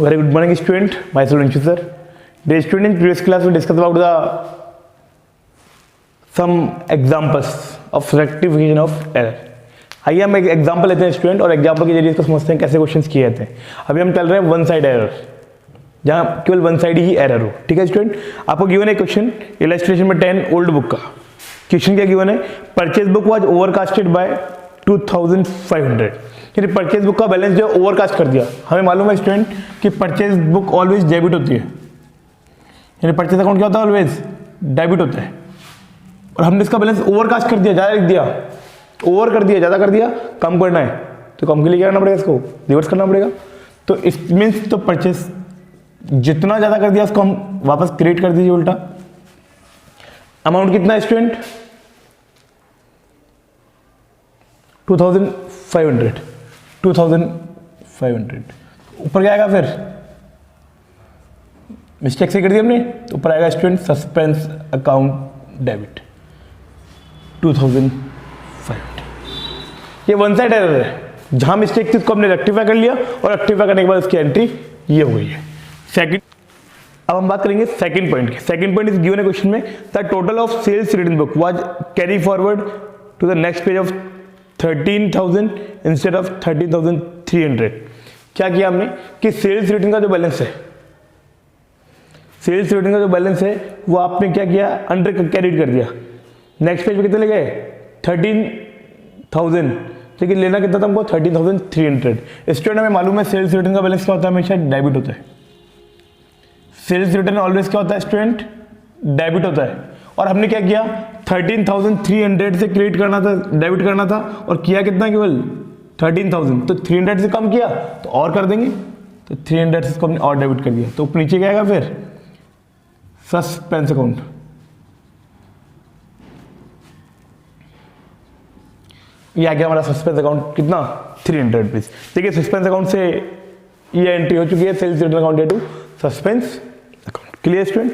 Very good morning, student. Myself Anshu sir. Dear student, in previous class we discussed about some examples of rectification of error. आइए हम एक example लेते हैं student और example के जरिए इसको समझते हैं कैसे क्वेश्चंस किए जाते हैं. अभी हम चल रहे हैं वन साइड एरर, जहाँ केवल वन साइड ही एरर हो. ठीक है स्टूडेंट, आपको गिवन है क्वेश्चन इलस्ट्रेशन में 10 ओल्ड बुक का. क्वेश्चन क्या गिवन है? Purchase book was overcasted by 2500. यानी परचेज बुक का बैलेंस जो है ओवरकास्ट कर दिया. हमें मालूम है स्टूडेंट कि परचेज बुक ऑलवेज डेबिट होती है, यानी परचेज अकाउंट क्या होता है? ऑलवेज डेबिट होता है. और हमने इसका बैलेंस ओवरकास्ट कर दिया, ज़्यादा लिख दिया, ओवर कर दिया, ज़्यादा कर दिया, कम करना है तो कम के लिए क्या करना पड़ेगा? इसको रिवर्स करना पड़ेगा. तो इट मीन्स तो परचेज जितना ज़्यादा कर दिया उसको हम वापस क्रिएट कर दीजिए उल्टा. अमाउंट कितना है स्टूडेंट? 2500. 2500 ऊपर क्या आएगा? फिर मिस्टेक से कर दी हमने तो ऊपर आएगा स्टूडेंट सस्पेंस अकाउंट डेबिट 2500. ये वन साइड एरर है, जहां मिस्टेक थी उसको हमने रेक्टिफाई कर लिया और रेक्टिफाई करने के बाद इसकी एंट्री ये हो गई है. सेकंड, अब हम बात करेंगे सेकंड पॉइंट की. सेकंड पॉइंट इज गिवन है क्वेश्चन में the total of sales return book was carry forward to the next page of 13,000 instead of 13,300. क्या किया हमने कि सेल्स रिटर्न का जो बैलेंस है, सेल्स रिटर्न का जो बैलेंस है वो आपने क्या किया? अंडर कैरीड कर दिया. नेक्स्ट पेज पे कितने लगे? 13,000. लेकिन लेना कितना था हमको? 13,300. स्टूडेंट हमें मालूम है सेल्स रिटर्न का बैलेंस क्या होता है? हमेशा डेबिट होता है. सेल्स रिटर्न ऑलवेज क्या होता है स्टूडेंट? डेबिट होता है. और हमने क्या किया? 13,300 से क्रिएट करना था, डेबिट करना था, और किया कितना? केवल 13,000. तो 300 से कम किया तो और कर देंगे, तो 300 से इसको हमने और डेबिट कर दिया. तो नीचे क्या आएगा फिर? Suspense account. ये आ गया हमारा सस्पेंस अकाउंट. कितना? 300 रुपीज. देखिए सस्पेंस अकाउंट से ये एंट्री हो चुकी है sales return account to suspense account. Clear student?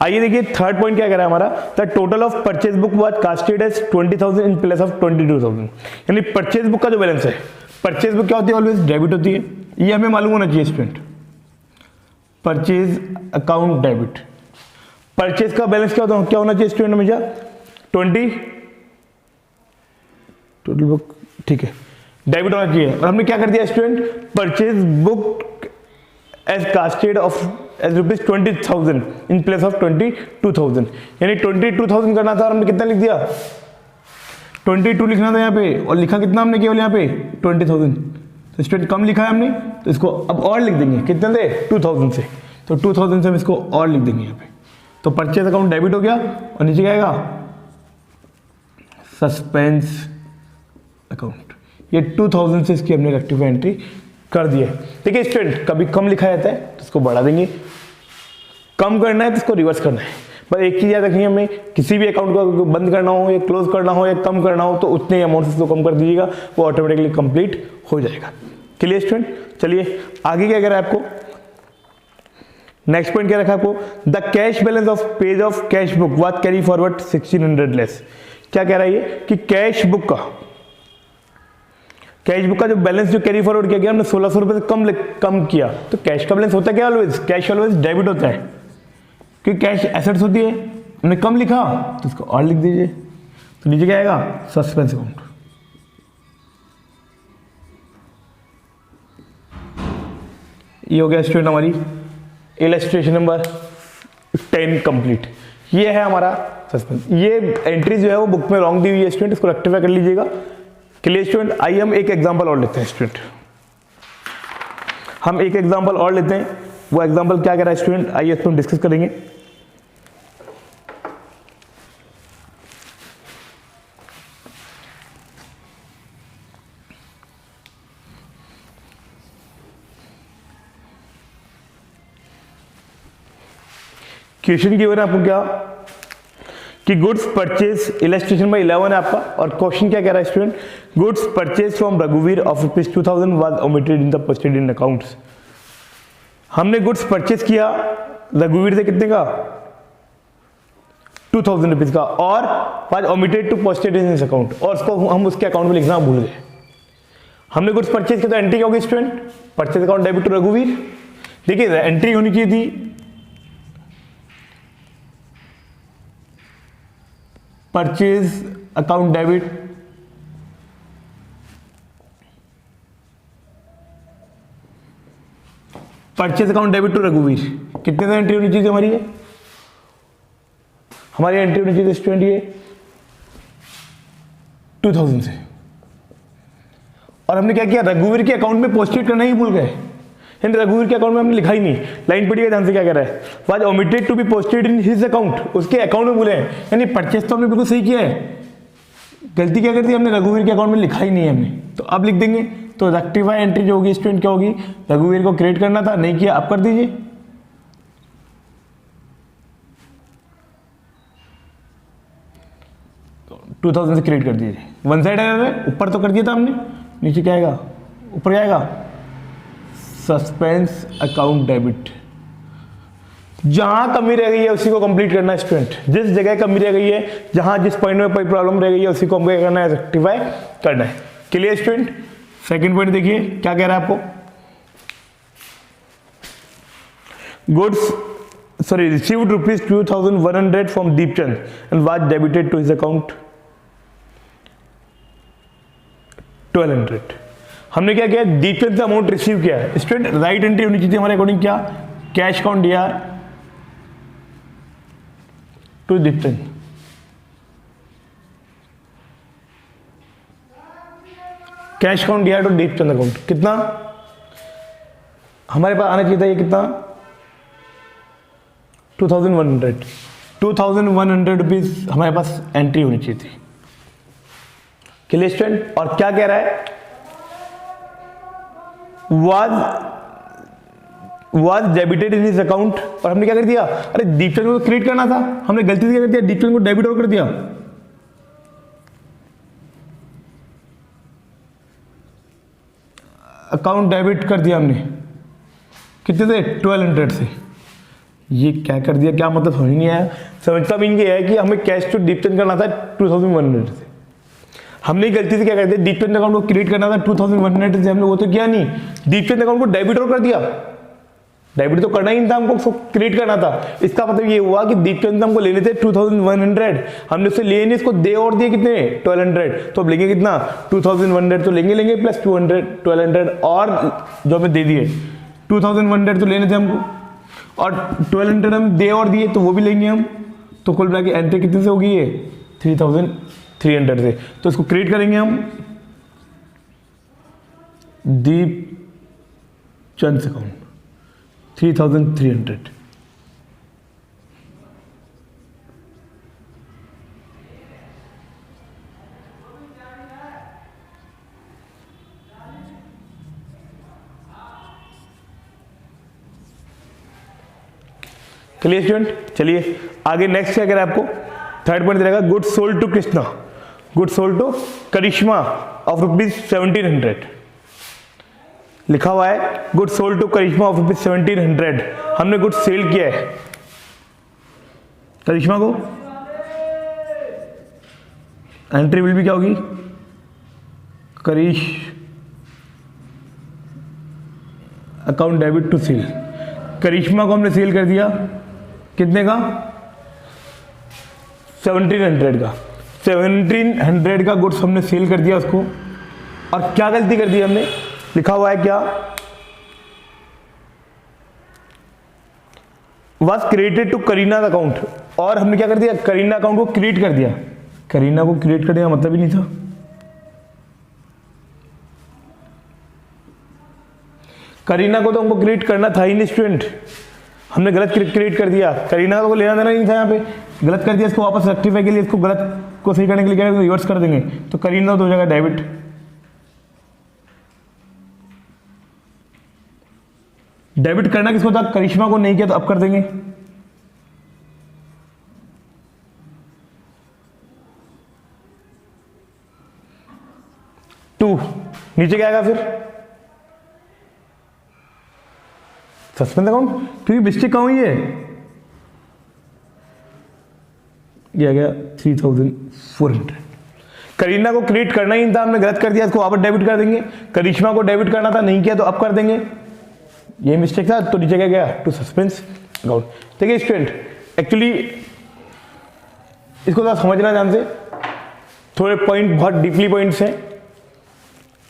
आइए देखिए थर्ड पॉइंट क्या कह रहा है हमारा. The total of purchase book was casted as 20,000 in place of 22,000. यानी परचेज बुक का जो बैलेंस है, परचेज बुक क्या होती है? ऑलवेज डेबिट होती है. ये हमें मालूम होना चाहिए student. Purchase account debit. Purchase का बैलेंस क्या होना चाहिए स्टूडेंट? हमेशा 20 टोटल बुक, ठीक है, डेबिट होना चाहिए. और हमने क्या कर दिया student? Purchase book as casted of as rupees 20,000 in place of 22,000. यानी 22,000 करना था और हमने कितना लिख दिया? 22 लिखना था यहाँ पे, और लिखा कितना हमने केवल यहाँ पे? 20,000. तो स्टूडेंट कम लिखा है हमने, तो इसको अब और लिख देंगे. कितने थे? 2,000 से. तो 2,000 से हम इसको और लिख देंगे यहाँ पे. तो परचेज अकाउंट डेबिट हो गया और नीचे क्या आएगा? Suspense account. ये 2,000 से इसकी हमने रेक्टिफाई एंट्री कर दिया है. देखिए स्टूडेंट, कभी कम लिखा जाता है तो इसको बढ़ा देंगे, कम करना है तो इसको रिवर्स करना है. पर एक चीज याद रखिए, हमें किसी भी अकाउंट को बंद करना हो या क्लोज करना हो या कम करना हो तो उतने अमाउंट से इसको कम कर दीजिएगा, वो ऑटोमेटिकली कंप्लीट हो जाएगा. Clear student? चलिए आगे क्या कह रहा है आपको. नेक्स्ट पॉइंट क्या रखा आपको? The cash balance of page of cash book was carry forward 1,600 less. क्या कह रहा है ये कि कैश बुक का जो बैलेंस जो कैरी फॉरवर्ड किया गया हमने 1,600 रुपए से कम किया. तो कैश का बैलेंस होता है क्या? ऑलवेज कैश ऑलवेज डेबिट होता है, क्योंकि कैश एसेट्स होती है. हमने कम लिखा तो इसको और लिख दीजिए. तो नीचे क्या आएगा? Suspense account. ये हो गया स्टूडेंट हमारी इलस्ट्रेशन नंबर 10 कंप्लीट. ये है हमारा सस्पेंस. ये एंट्री जो है वो बुक में रॉन्ग दी हुई है स्टूडेंट, इसको रेक्टिफाई कर लीजिएगा. Clear student? आइए हम एक एग्जांपल और लेते हैं स्टूडेंट. हम एक एग्जांपल और लेते हैं. वो एग्जांपल क्या कह रहा है स्टूडेंट? आइए इसको हम डिस्कस करेंगे. क्वेश्चन की वजह आपको क्या कि गुड्स परचेज, इलस्ट्रेशन में 11 है आपका, और क्वेश्चन क्या कह रहा है स्टूडेंट? गुड्स परचेज फ्रॉम रघुवीर of rupees 2,000 was omitted in the posted in accounts. हमने गुड्स परचेज किया रघुवीर से कितने का? 2,000 रुपीज का, और was omitted to posted in this account, और उसको हम उसके अकाउंट में लिखना भूल गए. हमने गुड्स परचेज किया तो एंट्री क्या होगी student? Purchase account debit to रघुवीर. देखिए एंट्री होनी चाहिए थी purchase account debit, purchase account debit to रघुवीर, कितने से एंट्री होनी चाहिए हमारी? ये हमारी एंट्री होनी चाहिए स्टूडेंट ये 2000 से, और हमने क्या किया, रघुवीर के अकाउंट में पोस्टेड करना ही भूल गए, यानी रघुवीर के अकाउंट में हमने लिखा ही नहीं। लाइन पढ़िए ध्यान से क्या कह रहा है, was omitted to be posted in his account, उसके अकाउंट में भूले हैं, यानी परचेज तो हमने बिल्कुल सही किया है, गलती क्या कर दी हमने, रघुवीर के अकाउंट में लिखा ही नहीं है हमने, तो अब लिख देंगे। तो रेक्टिफाई एंट्री जो होगी स्टूडेंट क्या होगी, रघुवीर को क्रिएट करना था, नहीं किया, अब कर दीजिए। तो 2000 से क्रिएट कर दीजिए, वन साइड एरर है, ऊपर तो कर दिया था हमने, नीचे क्या आएगा, ऊपर क्या आएगा, सस्पेंस अकाउंट डेबिट। जहां कमी रह गई है उसी को कंप्लीट करना है स्टूडेंट, जिस जगह कमी रह गई है, जहां जिस पॉइंट में कोई प्रॉब्लम रह गई है उसी को हमको क्या करना है, रेक्टिफाई करना है। Clear student? सेकंड पॉइंट देखिए क्या कह रहा है आपको, goods sorry received rupees 2100 from Deepchand and was debited to his account 1200। हमने क्या किया, दीपचंद से अमाउंट रिसीव किया है स्टूडेंट, राइट एंट्री होनी चाहिए हमारे अकॉर्डिंग क्या, cash account DR to Deepchand, cash account DR to Deepchand account, कितना हमारे पास आना चाहिए था, ये कितना 2100 रुपीज हमारे पास एंट्री होनी चाहिए थी। Clear student? और क्या कह रहा है, was debited in his account, और हमने क्या कर दिया, अरे दीपचंद को क्रिएट करना था, हमने गलती से क्या कर दिया, दीपचंद को डेबिट और कर दिया। अकाउंट डेबिट कर दिया हमने, कितने से, 1200 से। ये क्या कर दिया, क्या मतलब समझ नहीं आया। समझता भी ये है कि हमें कैश टू दीपचंद करना था 2100 से, हमने गलती से क्या कर दिया, दीपचंद अकाउंट को क्रिएट करना था 2100 से, हमने वो तो किया नहीं, दीपचंद अकाउंट को डेबिट और कर दिया। डेबिट तो करना ही नहीं था हमको, उसको क्रिएट करना था। इसका मतलब ये हुआ कि दीपचंद हमको लेने थे 2100, हमने उससे लिए नहीं, इसको दे और दिए कितने, 1200, तो अब लेंगे कितना 2100, तो लेंगे प्लस 1200 और जो हमें दे दिए 2100 तो लेने थे हमको, और 1200 हम दे और दिए तो वो भी लेंगे हम, तो कुल मिला के एंट्री कितने से होगी, ये 3300 से। तो इसको क्रिएट करेंगे हम दीपचंद अकाउंट 3300। Clear student? चलिए आगे नेक्स्ट क्या कह रहा है आपको, थर्ड पॉइंट रहेगा, good sold to Krishna, good sold to Karishma of rupees 1700, लिखा हुआ है good sold to Karishma of rupees 1700, हमने गुड सेल किया है करिश्मा को, एंट्री विल भी क्या होगी, करिश अकाउंट डेबिट टू सेल, करिश्मा को हमने सेल कर दिया कितने का, 1700 का, 1700 का गुड्स हमने सेल कर दिया उसको। और क्या गलती कर दी हमने, लिखा हुआ है क्या, was created to Kareena account, और हमने क्या कर दिया, करीना अकाउंट को क्रिएट कर दिया। करीना को क्रिएट करने का मतलब ही नहीं था, करीना को तो हमको क्रिएट करना था ही नहीं स्टूडेंट, हमने गलत क्रिएट कर दिया, करीना को लेना देना नहीं था, यहाँ पे गलत कर दिया, इसको वापस रेक्टिफाई के लिए, इसको गलत को सही करने के लिए क्या रिवर्स कर देंगे, तो करीना तो हो जाएगा डेबिट। डेबिट करना किसको था, करिश्मा को, नहीं किया तो अब कर देंगे। टू नीचे क्या आएगा फिर, सस्पेंस अकाउंट, क्योंकि मिस्टेक कहाँ हुई है, ये आ गया 3400। करीना को क्रिएट करना ही था, हमने गलत कर दिया, इसको वापस डेबिट कर देंगे। करिश्मा को डेबिट करना था, नहीं किया तो अब कर देंगे, ये मिस्टेक था, तो नीचे क्या गया टू सस्पेंस अकाउंट। देखिए स्टूडेंट, एक्चुअली इसको थोड़ा समझना ध्यान से, थोड़े पॉइंट बहुत डीपली पॉइंट्स हैं।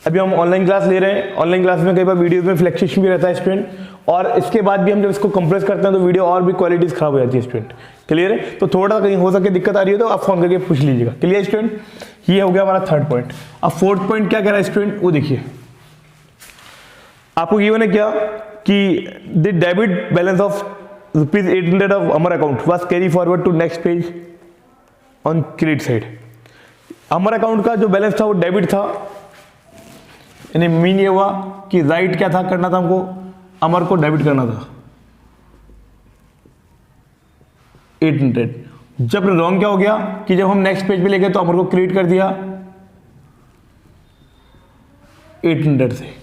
अभी हम ऑनलाइन क्लास ले रहे हैं, ऑनलाइन क्लास में कई बार वीडियो में फ्लैक्चुएशन भी रहता है स्टूडेंट, और इसके बाद भी हम जब इसको कंप्रेस करते हैं तो वीडियो और भी क्वालिटीज खराब हो जाती है स्टूडेंट। क्लियर है? तो थोड़ा कहीं हो सके दिक्कत आ रही है तो आप फोन करके पूछ लीजिएगा। Clear student? ये हो गया हमारा थर्ड पॉइंट। अब फोर्थ पॉइंट क्या कह रहा है स्टूडेंट, वो देखिए। आपको गिवन है क्या कि the debit balance of ₹800 of Amar account was carry forward to next page on credit side. Amar account का जो बैलेंस था वो डेबिट था, यानी मीन ये हुआ कि राइट क्या था, करना था हमको, अमर को डेबिट करना था 800। जब रॉन्ग क्या हो गया कि जब हम नेक्स्ट पेज पे ले गए तो अमर को क्रिएट कर दिया 800 से।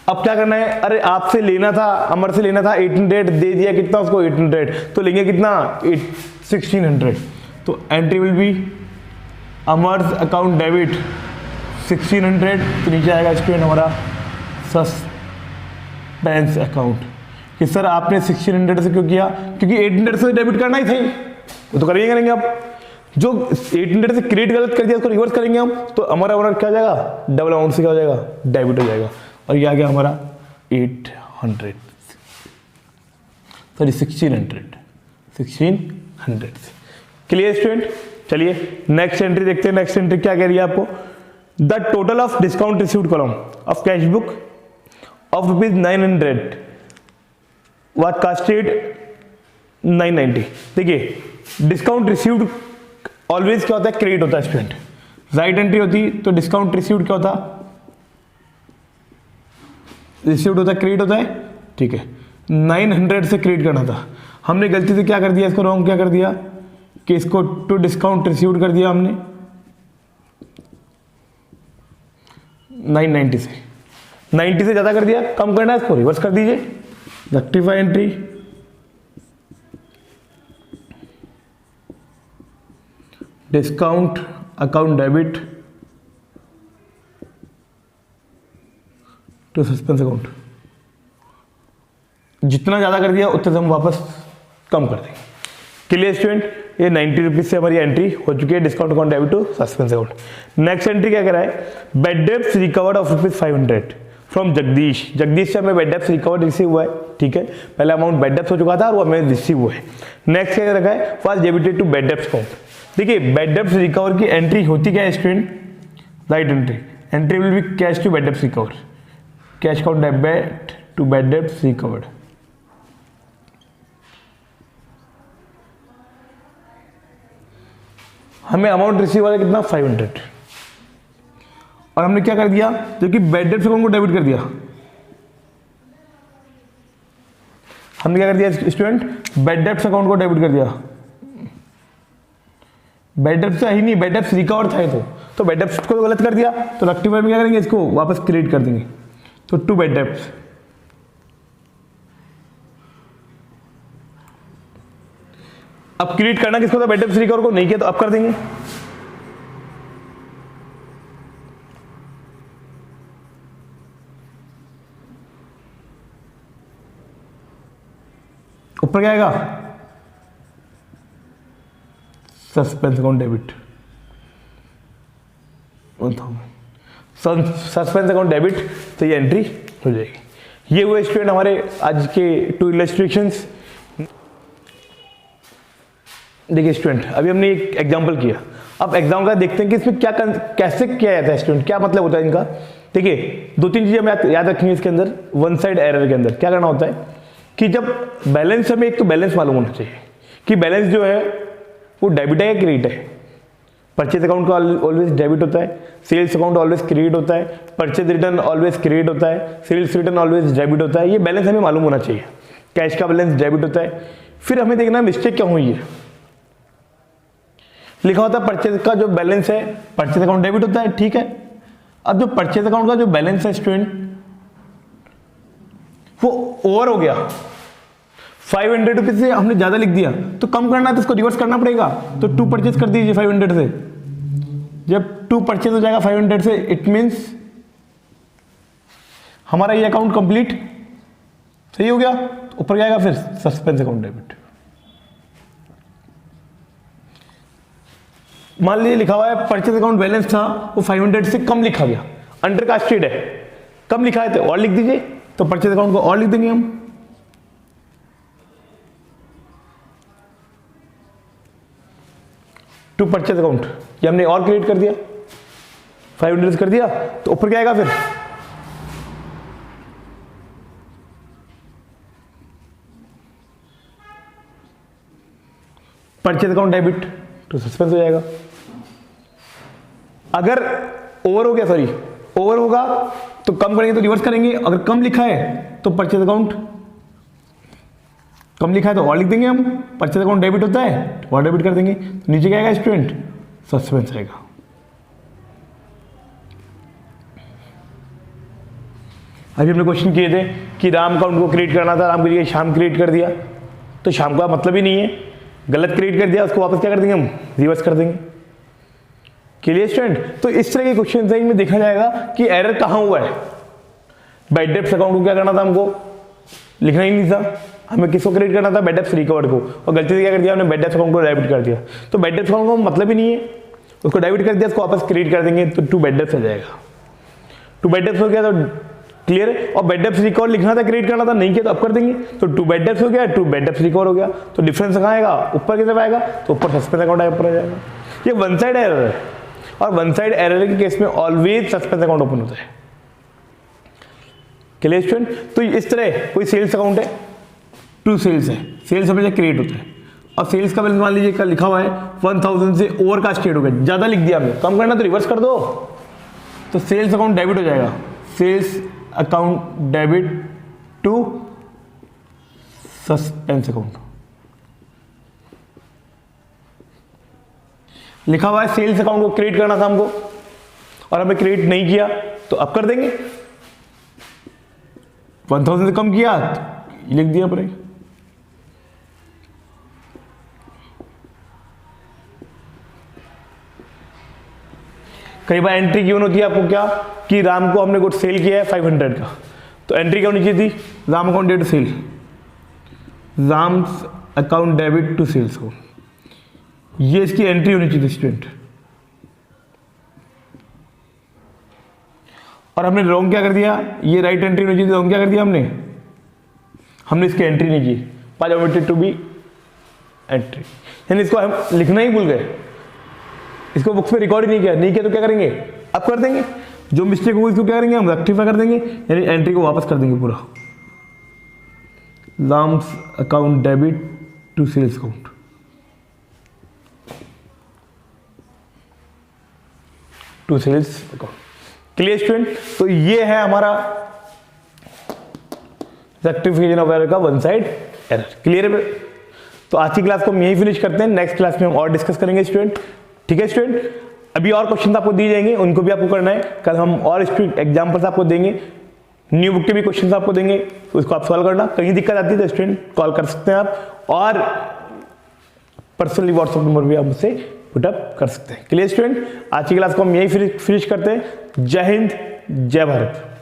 अब क्या करना है, अरे आपसे लेना था, अमर से लेना था 800, दे दिया कितना उसको 800, तो लेंगे कितना 1600। तो entry will B अमर्स account debit 1600, तो नीचे आएगा स्टूडेंट हमारा सस्पेंस अकाउंट कि सर आपने 1600 से क्यों किया, क्योंकि 800 से डेबिट करना ही था, वो तो करेंगे आप। जो 800 से क्रेडिट गलत कर दिया उसको रिवर्स करेंगे हम, तो हमारा क्या हो जाएगा, डबल अमाउंट से क्या हो जाएगा, डेबिट हो जाएगा। और ये आ गया हमारा 800, सॉरी 1600 से। Clear student? चलिए नेक्स्ट एंट्री देखते हैं। नेक्स्ट एंट्री क्या कह रही है आपको, the total of discount received column of cash book of ₹900 was casted 990। देखिए डिस्काउंट रिसीव्ड ऑलवेज क्या होता है, क्रेडिट होता है स्टूडेंट। राइट एंट्री होती तो डिस्काउंट रिसीव्ड क्या होता, रिसीव्ड होता है, क्रेडिट होता है, ठीक है। 900 से क्रेडिट करना था, हमने गलती से क्या कर दिया, इसको रॉन्ग क्या कर दिया कि इसको टू डिस्काउंट रिसीव्ड कर दिया हमने 990 से। 90 से ज्यादा कर दिया, कम करना है इसको रिवर्स कर दीजिए, rectify entry, discount account debit to suspense account. जितना ज्यादा कर दिया उतने से हम वापस कम कर देंगे। Clear student? ये 90 रुपीज से हमारी एंट्री हो चुकी है, discount account debit to suspense account. Next entry क्या कह रहा है, bad debts recovered of ₹500 from Jagdish. Jagdish से हमें बैड डेब्ट्स रिकवर्ड रिसीव हुआ है, ठीक है। पहला अमाउंट बैड डेब्ट्स हो चुका था और वो हमें रिसीव हुआ है। नेक्स्ट क्या रखा है, was debited to bad debts account. देखिए बैड डेब्ट्स रिकवर की एंट्री होती क्या है student, right entry will be cash to bad debts recover, cash account debit to bad debts recovered. हमें अमाउंट रिसीव हुआ कितना 500, और हमने क्या कर दिया, जो कि बैड डेब्ट्स अकाउंट को डेबिट कर दिया। हमने क्या कर दिया स्टूडेंट, बैड डेब्ट्स अकाउंट को डेबिट कर दिया। बैड डेब्ट्स ही नहीं, बैड डेब्ट्स रिकवर था तो बैड डेब्ट्स को गलत कर दिया, तो रेक्टिफाई में क्या करेंगे, इसको वापस क्रिएट कर देंगे, तो टू बैड डेब्ट्स। अब क्रिएट करना किसको था, बैड डेब्ट्स रिकवर को, नहीं किया तो अब कर देंगे। ऊपर क्या आएगा, suspense account debit 1000, suspense account debit, तो ये एंट्री हो जाएगी। ये हुए स्टूडेंट हमारे आज के 2 इलस्ट्रेशंस। देखिए स्टूडेंट, अभी हमने एक एग्जांपल किया, अब एग्जाम का देखते हैं कि इसमें क्या कैसे किया जाता है स्टूडेंट, क्या मतलब होता है इनका। देखिए 2-3 चीजें हमें याद रखनी है इसके अंदर। वन साइड एरर के अंदर क्या करना होता है कि जब बैलेंस, हमें एक तो बैलेंस मालूम होना चाहिए कि बैलेंस जो है वो डेबिट है या क्रेडिट है। परचेज अकाउंट का ऑलवेज डेबिट होता है, सेल्स अकाउंट ऑलवेज क्रेडिट होता है, परचेज रिटर्न ऑलवेज क्रेडिट होता है, सेल्स रिटर्न ऑलवेज डेबिट होता है। ये बैलेंस हमें मालूम होना चाहिए। कैश का बैलेंस डेबिट होता है। फिर हमें देखना मिस्टेक क्या हुई है। लिखा होता है परचेज का जो बैलेंस है, परचेज अकाउंट डेबिट होता है, ठीक है। अब जो परचेज अकाउंट का जो बैलेंस है स्टूडेंट, वो ओवर हो गया, 500 रुपीज से हमने ज्यादा लिख दिया, तो कम करना है तो इसको रिवर्स करना पड़ेगा। तो 2 परचेज कर दीजिए 500 से। जब 2 परचेज हो जाएगा 500 से, इट मीन्स हमारा ये अकाउंट कंप्लीट सही हो गया। तो ऊपर क्या आएगा फिर, सस्पेंस अकाउंट डेबिट। मान लीजिए लिखा हुआ है परचेज अकाउंट बैलेंस था वो 500 से कम लिखा गया, अंडर कास्टेड है, कम लिखा है तो और लिख दीजिए, तो परचेज अकाउंट को और लिख देंगे हम। टू परचेज अकाउंट, ये हमने और क्रिएट कर दिया, 500 कर दिया, तो ऊपर क्या आएगा फिर, परचेज अकाउंट डेबिट, तो सस्पेंस हो जाएगा। अगर ओवर हो गया, सॉरी ओवर होगा तो कम करेंगे तो रिवर्स करेंगे, अगर कम लिखा है तो परचेज अकाउंट, कम लिखा है तो और लिख देंगे हम, परचेज अकाउंट डेबिट होता है और डेबिट कर देंगे, तो नीचे क्या आएगा स्टूडेंट, सस्पेंस आएगा। अभी हमने क्वेश्चन किए थे कि राम अकाउंट को क्रिएट करना था, राम की जगह श्याम क्रिएट कर दिया, तो श्याम का मतलब ही नहीं है, गलत क्रिएट कर दिया, उसको वापस क्या कर देंगे हम, रिवर्स कर देंगे। Clear student. तो इस तरह के क्वेश्चन में देखा जाएगा कि एरर कहाँ हुआ है। बैड डेब्ट्स अकाउंट को क्या करना था, हमको लिखना ही नहीं था, हमें किसको क्रिएट करना था, बैड डेब्ट्स रिकवर्ड को, और गलती से क्या कर दिया हमने, बैड डेब्ट्स अकाउंट को डेबिट कर दिया। तो बैड डेब्ट्स अकाउंट को मतलब ही नहीं है, उसको डेबिट कर दिया, उसको वापस क्रिएट कर देंगे, तो टू बैड डेब्ट्स हो जाएगा। टू बैड डेब्ट्स हो गया तो क्लियर है, और बैड डेब्ट्स रिकवर लिखना था, क्रिएट करना था, नहीं किया तो अब कर देंगे, तो टू बैड डेब्ट्स हो गया, टू बैड डेब्ट्स रिकवर हो गया। तो डिफरेंस कहाँ आएगा, ऊपर की तरफ आएगा, तो ऊपर सस्पेंस अकाउंट ऊपर आ जाएगा। ये वन साइड एरर है, और वन साइड एरर के केस में ऑलवेज सस्पेंस अकाउंट ओपन होता है। Clear student. तो इस तरह कोई सेल्स अकाउंट है, टू सेल्स है, सेल्स हमेशा क्रिएट होता है, और सेल्स का बैलेंस मान लीजिए कल लिखा हुआ है 1000 से ओवर का स्टेट हो गया, ज्यादा लिख दिया हमने, कम करना तो रिवर्स कर दो, तो सेल्स अकाउंट डेबिट हो जाएगा, sales account debit to suspense account. लिखा हुआ है सेल्स अकाउंट को क्रिएट करना था हमको, और हमें क्रिएट नहीं किया, तो अब कर देंगे, 1000 से कम किया तो लिख दिया पर। कई बार एंट्री क्यों होती है आपको, क्या कि राम को हमने कुछ सेल किया है 500 का, तो एंट्री क्या होनी चाहिए थी, Ram account debit to sale, Ram account debit to sales को, ये इसकी एंट्री होनी चाहिए स्टूडेंट। और हमने रॉन्ग क्या कर दिया, ये राइट एंट्री होनी चाहिए, रॉन्ग क्या कर दिया हमने इसकी एंट्री नहीं की, पाज ओमिटेड टू बी एंट्री, यानी इसको हम लिखना ही भूल गए, इसको बुक्स में रिकॉर्ड ही नहीं किया तो क्या करेंगे, अब कर देंगे, जो मिस्टेक होगी इसको क्या करेंगे हम, रेक्टिफाई कर देंगे, यानी एंट्री को वापस कर देंगे पूरा, Ram's account debit to sales account, to sales account. Clear student. तो ये है हमारा रेक्टिफिकेशन ऑफ एरर का वन साइड एरर। क्लियर है। तो आज की क्लास को हम यही फिनिश करते हैं, नेक्स्ट क्लास में हम और डिस्कस करेंगे स्टूडेंट। ठीक है स्टूडेंट। अभी और क्वेश्चन आपको दिए जाएंगे, उनको भी आपको करना है, कल हम और एग्जाम्पल्स आपको देंगे, न्यू बुक के भी क्वेश्चन आपको देंगे, तो उसको आप सॉल्व करना। कहीं दिक्कत आती है तो स्टूडेंट कॉल कर सकते हैं आप, और पर्सनली व्हाट्सएप नंबर भी आप मुझसे पुटअप कर सकते हैं। Clear student. आज की क्लास को हम यही फिनिश करते हैं। जय हिंद, जय भारत।